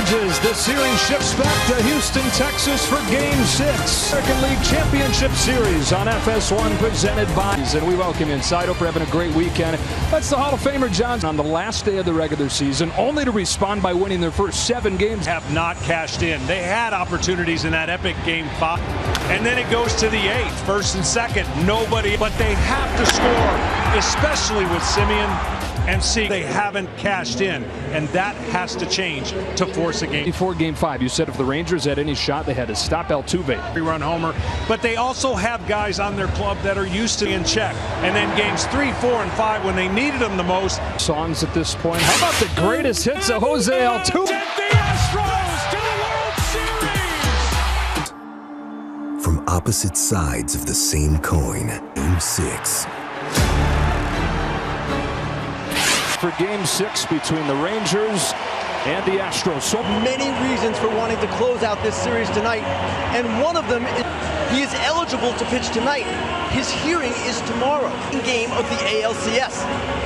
changes. The series shifts back to Houston, Texas for Game 6. American League Championship Series on FS1 presented by. And we welcome you inside. Hope you're having a great weekend. That's the Hall of Famer Johnson on the last day of the regular season, only to respond by winning their first 7 games. Have not cashed in. They had opportunities in that epic Game 5. And then it goes to the 8th, first and second. Nobody, but they have to score, especially with Simeon and see they haven't cashed in, and that has to change to force a game. Before Game 5, you said if the Rangers had any shot, they had to stop Altuve. 3-run homer, but they also have guys on their club that are used to in check. And then games 3, 4, and 5, when they needed them the most. Songs at this point. How about the greatest hits of Jose Altuve? The Astros to the World Series! From opposite sides of the same coin, Game 6. For Game 6 between the Rangers and the Astros. So many reasons for wanting to close out this series tonight, and one of them is he is eligible to pitch tonight. His hearing is tomorrow in game of the ALCS.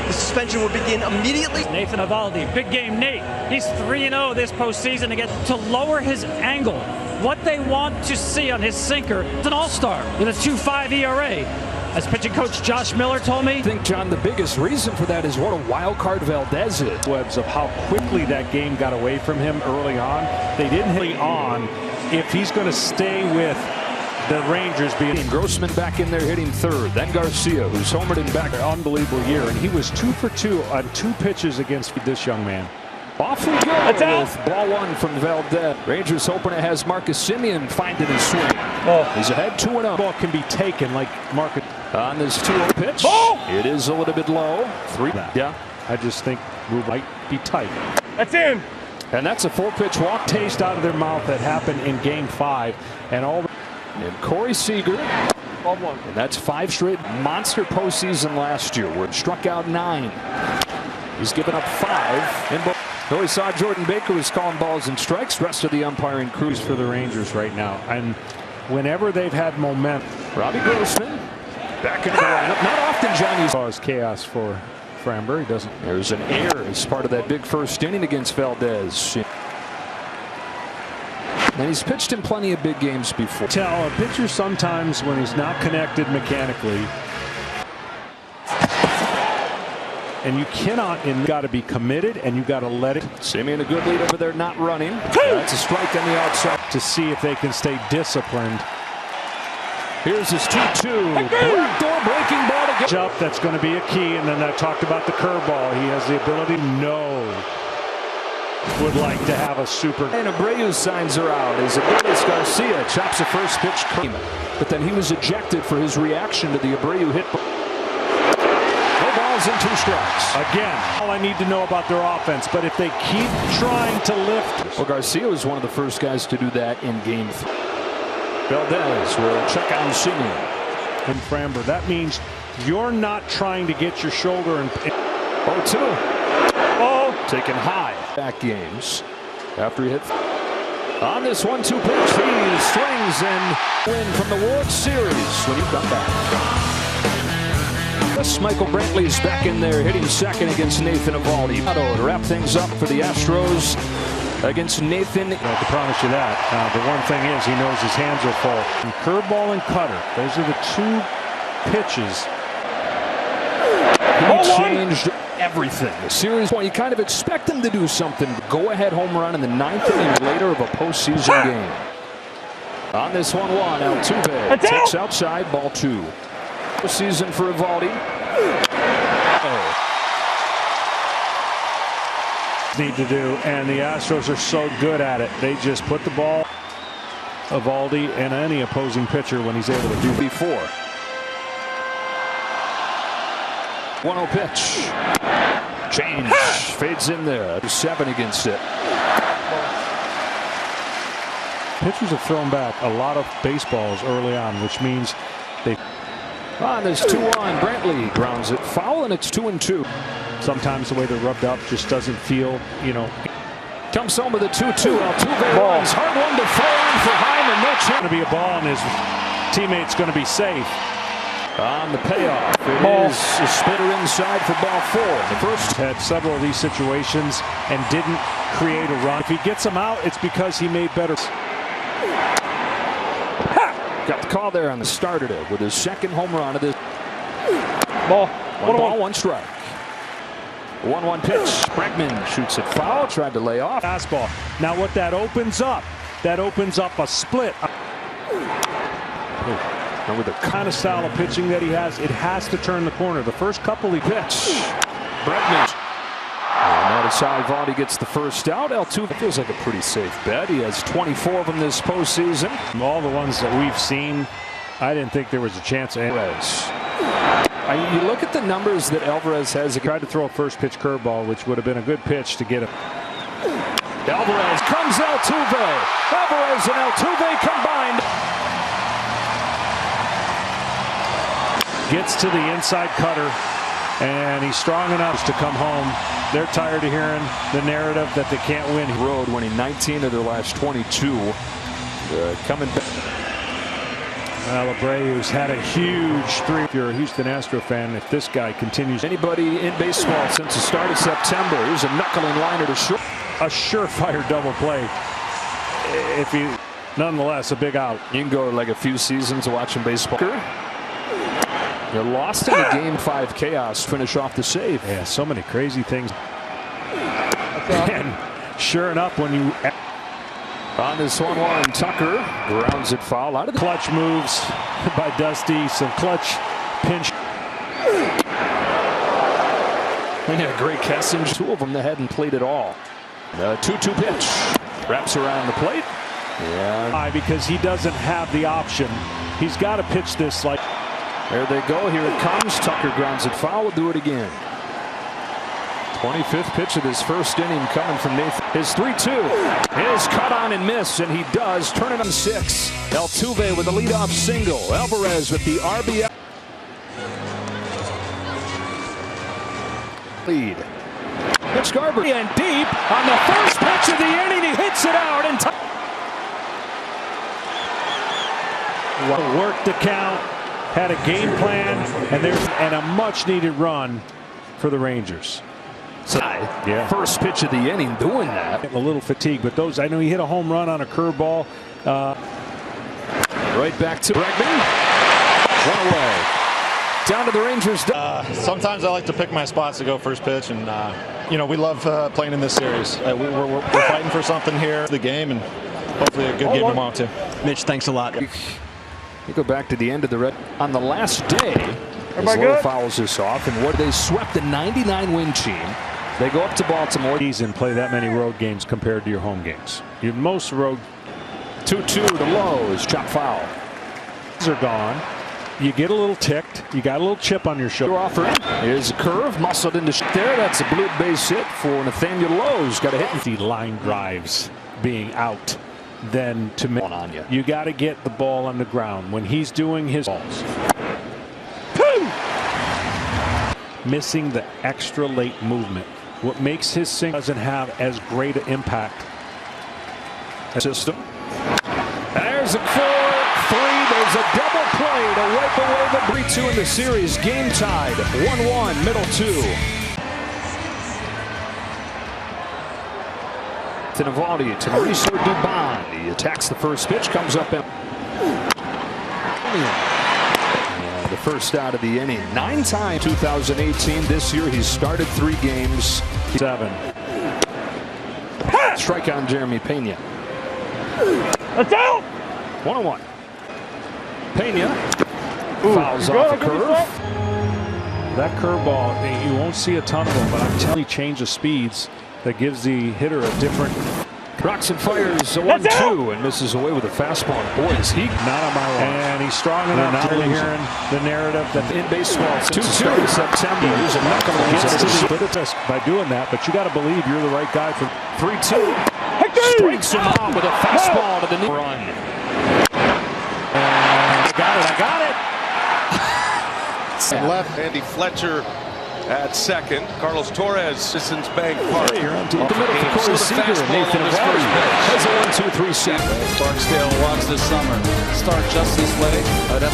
The suspension will begin immediately. Nathan Eovaldi, big game Nate. He's 3-0 this postseason to lower his angle. What they want to see on his sinker, it's an all-star with a 2.5 ERA. As pitching coach Josh Miller told me. I think, John, the biggest reason for that is what a wild card Valdez is. Webs of how quickly that game got away from him early on. They didn't hit on if he's going to stay with the Rangers being. Grossman back in there hitting third. Then Garcia, who's homered and back. Unbelievable year, and he was 2 for 2 on 2 pitches against this young man. Off we go with ball 1 from Valdez. Rangers hoping it has Marcus Simeon finding his swing. He's ahead 2-0. Ball can be taken like Marcus. On this 2-0 pitch. It is a little bit low. 3. Yeah. I just think we might be tight. That's in. And that's a full pitch walk. Taste out of their mouth that happened in Game 5. And Corey Seager. And that's 5 straight monster postseason last year, where it struck out 9. He's given up 5. Though we saw Jordan Baker was calling balls and strikes, rest of the umpiring crews for the Rangers right now. And whenever they've had momentum. Robbie Grossman back into the lineup. Not often Johnny's cause chaos for Framber. He doesn't. There's an error as part of that big first inning against Valdez. And he's pitched in plenty of big games before. Tell a pitcher sometimes when he's not connected mechanically. And you cannot, and got to be committed, and you got to let it. Simeon a good lead over there, not running. That's a strike on the outside. To see if they can stay disciplined. Here's his 2-2. Backdoor breaking ball to get. Jump, that's going to be a key. And then I talked about the curveball. He has the ability. Would like to have a super. And Abreu's signs are out as Adolis Garcia chops a first pitch. But then he was ejected for his reaction to the Abreu hit. And 2 strikes. Again, all I need to know about their offense, but if they keep trying to lift. Well, Garcia was one of the first guys to do that in Game 3. Valdez will check on Simeon. And Framber, that means you're not trying to get your shoulder and. 0-2. Taken high. Back games after he hit. On this 1-2 pitch, he swings and win from the World Series when you come back. Michael Brantley's back in there hitting second against Nathan Eovaldi. To wrap things up for the Astros against Nathan. I can promise you that. The one thing is he knows his hands are full. And curveball and cutter. Those are the 2 pitches. He changed everything. The series, well, you kind of expect him to do something. Go ahead home run in the 9th inning later of a postseason game. On this 1-1, Altuve takes outside, ball 2. Season for Eovaldi. Need to do, and the Astros are so good at it. They just put the ball Eovaldi and any opposing pitcher when he's able to do before. 1-0 pitch. Change. Fades in there. 7 against it. Pitchers have thrown back a lot of baseballs early on, which means they. On this 2-1, Brantley grounds it foul, and it's 2-2. Sometimes the way they're rubbed up just doesn't feel, Comes home with a 2-2. Altuve runs. Hard one to throw in for Hyman. No chance. Going to be a ball, and his teammate's going to be safe. On the payoff, it is a splitter inside for ball 4. The first had several of these situations and didn't create a run. If he gets them out, it's because he made better. got the call there on the starter with his second home run of this. Ball. One ball, one strike. 1-1 pitch. Bregman shoots it foul. Tried to lay off. Fastball. Now what that opens up a split. And with the kind of style of pitching that he has, it has to turn the corner. The first couple he pitched. Bregman. And that is how Eovaldi gets the first out. Altuve feels like a pretty safe bet. He has 24 of them this postseason. From all the ones that we've seen, I didn't think there was a chance. Alvarez. You look at the numbers that Alvarez has. He tried to throw a first pitch curveball, which would have been a good pitch to get him. Alvarez comes Altuve. Alvarez and Altuve combined. Gets to the inside cutter, and he's strong enough to come home. They're tired of hearing the narrative that they can't win. Road winning 19 of their last 22. Coming back. Abreu's had a huge three. If you're a Houston Astros fan, if this guy continues. Anybody in baseball since the start of September. Here's a knuckling liner to short. A surefire double play. If he, nonetheless, a big out. You can go like a few seasons watching baseball. They're lost in the Game 5 chaos. Finish off the save. Yeah, so many crazy things. And sure enough, when you on this one, Warren Tucker grounds it foul out of the clutch moves by Dusty. Some clutch pinch. And yeah, great Kessing. Two of them that hadn't played at all. 2-2 pitch wraps around the plate. Yeah, because he doesn't have the option. He's got to pitch this like. There they go. Here it comes. Tucker grounds it foul. Will do it again. 25th pitch of his first inning coming from Nathan. His 3-2 is cut on and miss, and he does turn it on 6. Altuve with a leadoff single. Alvarez with the RBI lead. Pitch Garber and deep on the first pitch of the inning. He hits it out and worked the count. Had a game plan, and a much-needed run for the Rangers. So, yeah. First pitch of the inning doing that. A little fatigue, but those, I know he hit a home run on a curveball. Right back to Bregman. One away. Down to the Rangers. Sometimes I like to pick my spots to go first pitch, and you know, we love playing in this series. We're fighting for something here, the game, and hopefully a good game tomorrow too. Mitch, thanks a lot. You go back to the end of the red on the last day. As fouls this off, and what they swept the 99-win team. They go up to Baltimore and play that many road games compared to your home games. Most road 2-2 to Lowe's, chop foul. These are gone. You get a little ticked. You got a little chip on your shoulder. Here's a curve, muscled into there. That's a blue base hit for Nathaniel Lowe's. Got a hit. The line drives being out. Then to make on you got to get the ball on the ground when he's doing his balls. Missing the extra late movement. What makes his sink doesn't have as great an impact. System. There's a 4-3. There's a double play to wipe away the 3-2 in the series. Game tied. 1-1. Middle 2. To Eovaldi, to Mauricio Dubon. He attacks the first pitch, comes up and the first out of the inning. 9 times 2018. This year he's started 3 games. 7. Strike on Jeremy Pena. That's out. 1-1. Pena fouls off the curve. That curveball, you won't see a ton of them, but I'm telling you, change of speeds. That gives the hitter a different. Roxon fires a 1-2 and misses away with a fastball. Boy, is he not on my watch. And he's strong enough to hearing the narrative that in baseball since the start of September. Here's a knuckle by doing that, but you got to believe you're the right guy for 3-2. Strikes him out with a fastball to the knee. Run. I got it. And left, Andy Fletcher at second. Carlos Torres, Citizens Bank Park. You're on to the middle for Corey Seager and Nathan Eovaldi. Has a 1-2-3 27. Barksdale watch this summer start just this way.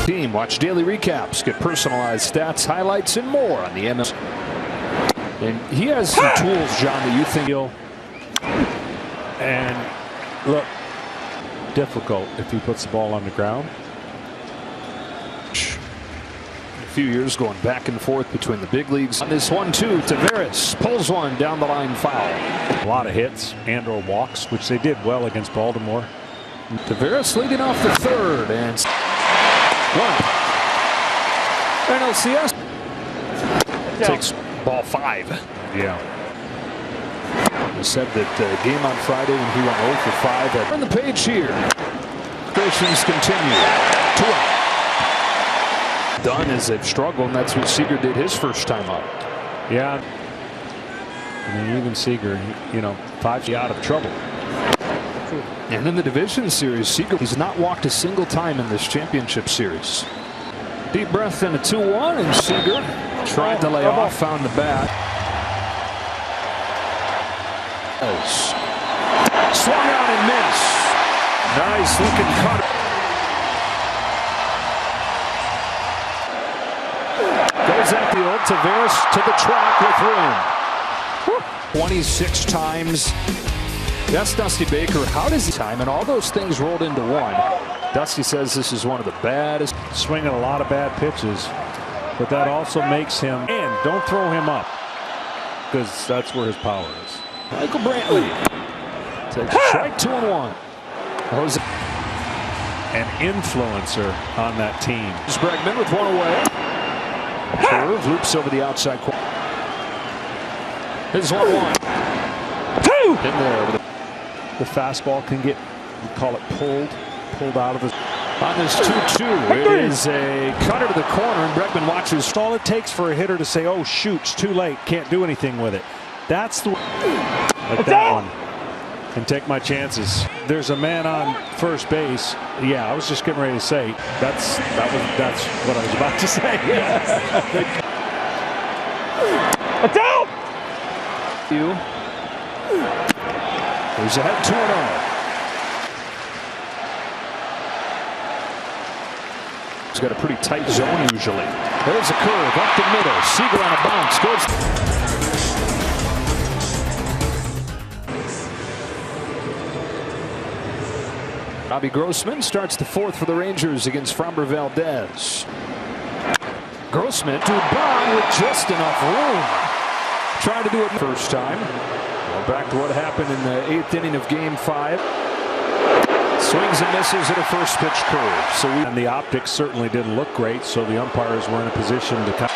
Team, watch daily recaps, get personalized stats, highlights, and more on the MLB. And he has some tools, John, that you think he'll. And look, difficult if he puts the ball on the ground. A few years going back and forth between the big leagues. On this 1-2, Taveras pulls one down the line, foul. A lot of hits and or walks, which they did well against Baltimore. Taveras leading off the third, and one. ALCS takes ball 5. Yeah. He said that game on Friday when he went 0 for 5. On the page here. Creations continue. 2 out. Done as they've struggled, and that's what Seager did his first time up. Yeah. I mean, even Seager, you know, 5 out of trouble. And in the division series, Seager has not walked a single time in this championship series. Deep breath and a 2-1, and Seager tried to lay off, found the bat. Swung out and missed. Nice looking cut. Goes at the old Taveras to the track with room. 26 times. That's Dusty Baker. How does he time? And all those things rolled into one. Dusty says this is one of the baddest. Swinging a lot of bad pitches, but that also makes him. And don't throw him up, because that's where his power is. Michael Brantley takes a strike, 2-1. Jose. An influencer on that team. Bregman with one away. Curve loops over the outside corner. Here's 1-1. In there. The fastball can get, we call it pulled out of his. On this 2-2, it is a cutter to the corner, and Bregman watches. It's all it takes for a hitter to say, oh shoot, it's too late, can't do anything with it. That's the like that one. And take my chances. There's a man on first base. Yeah, I was just getting ready to say that's what I was about to say. It's out. He's ahead 2-0. He's got a pretty tight zone usually. There's a curve up the middle. Seager on a bounce. Goes. Robbie Grossman starts the 4th for the Rangers against Framber Valdez. Grossman to Bond with just enough room. Trying to do it first time. Well, back to what happened in the 8th inning of Game 5. Swings and misses at a first pitch curve. And the optics certainly didn't look great, so the umpires were in a position to come.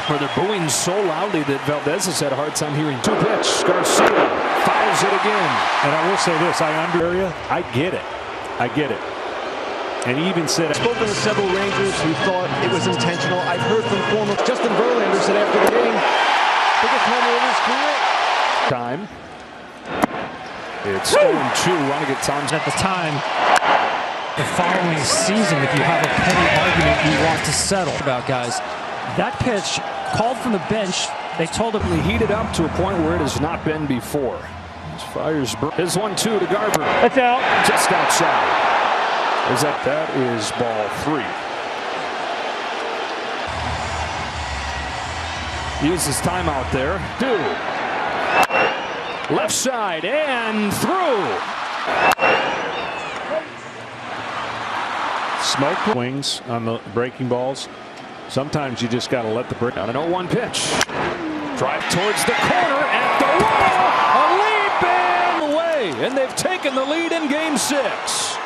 Where they're booing so loudly that Valdez has had a hard time hearing. 2-pitch. Garcia fouls it again. And I will say this, I get it. I get it. And he even said, I've spoken to several Rangers who thought it was intentional. I've heard from former Justin Verlander said after the game, biggest home run of his career. Time. It's 0-2. Want to get Tom's at the time. The following season, if you have a petty argument you want to settle about, guys, that pitch called from the bench. They told him to heat it up to a point where it has not been before. Fires. His 1-2 to Garver. That's out. Just outside. That is ball 3. Uses timeout there. 2. Left side and through. Smoke wings on the breaking balls. Sometimes you just got to let the break. On an 0-1 pitch. Drive towards the corner at the wall. And they've taken the lead in Game 6.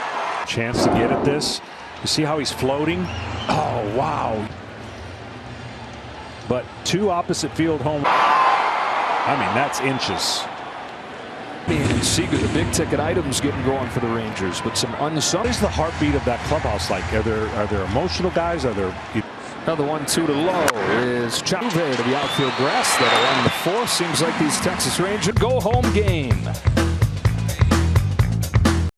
Chance to get at this. You see how he's floating? Oh, wow. But 2 opposite field home. I mean, that's inches. And Seager, the big ticket items getting going for the Rangers, but some unsung. What is the heartbeat of that clubhouse like? Are there emotional guys? Are there? Another 1-2 to low is Chavez to the outfield grass. That'll end the 4th. Seems like these Texas Rangers go home game.